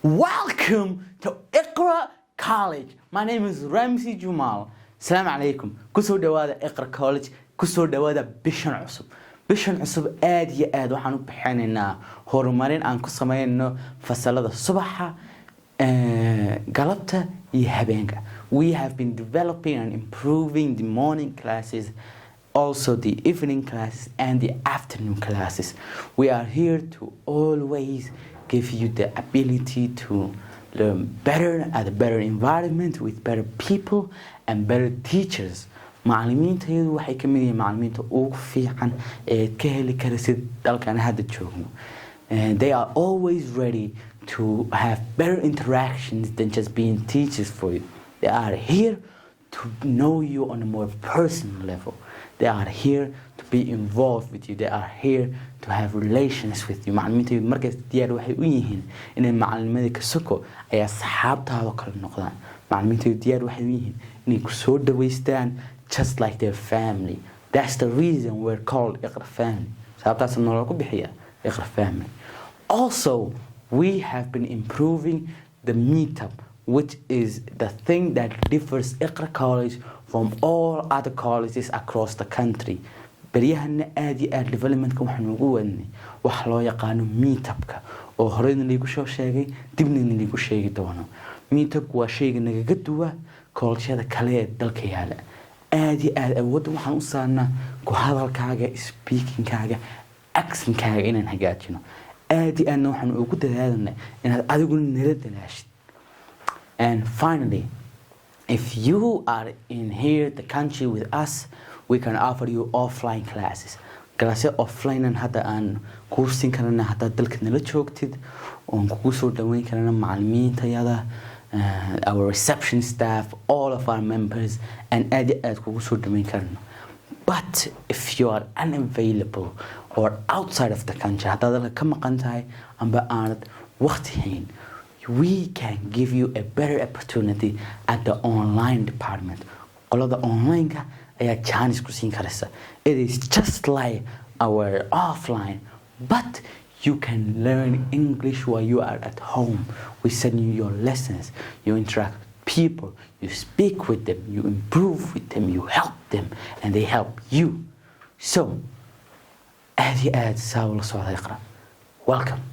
Welcome to Iqra College. My name is Ramsi Jamal. Assalamu alaikum. Kusoo dhawaada Iqra College. Kusoo dhawaada bishan cusub. Bishan cusub aad iyo aad waxaan u bixinaynaa horumarin aan ku sameeyno fasalada subaxa, galabta iyo habeenka. We have been developing and improving the morning classes, also the evening classes and the afternoon classes. We are here to always give you the ability to learn better at a better environment with better people and better teachers. macallimiintayadu waxay ka mid yihiin macallimiinta ugu fiican ee ka heli karaysid dalkan hadda joogno. They are always ready to have better interactions than just being teachers for you. They are here to know you on a more personal level. They are here to be involved with you. They are here to have relations with you. macallimiintaydu markaas diyaar waxay u yihiin inay macallimadii ka soko ay asxaabtaada kala noqdaan. macallimiintaydu diyaar waxay u yihiin inay ku soo dhaweystaan just like their family. That's the reason we're called Iqra family. sababtaas nolol ku bixiya Iqra family. Also, we have been improving the meetup, which is the thing that differs Iqra College from all other colleges across the country. baryahana aad iyo aad developmentka waxaan ugu wadnay wax loo yaqaano meetupka oo horeyna liigu soo sheegay dibna liigu sheegi doono. meetup waa shayga nagaga duwa kolshada kale ee dalka yaala. aad iyo aad awood waxaan u saarnaa ku hadalkaaga, speakingkaaga, accentkaaga inaan hagaajino. aad iyo aadna waxaan ugu dadaalanay inaad adiguna nala dalaashid. And finally, if you are in here the country with us, we can offer you offline classes. Classes offline and hadda aan kursin karana hadda dalka nala joogtid oo kugu soo dhaweyn karana macallimiintayada, our reception staff, all of our members, and aad kugu soo dhaweyn karana. But if you are unavailable or outside of the country, hadda dalka ka maqan tahay amba aanad waqti hayn, we can give you a better opportunity at the online department. qolada online-ka ayaa chance ku siin karaysa. It is just like our offline, but you can learn English while you are at home. We send you your lessons, you interact with people, you speak with them, you improve with them, you help them, and they help you. So, aad iyo aad saa ula socda Iqra. Welcome.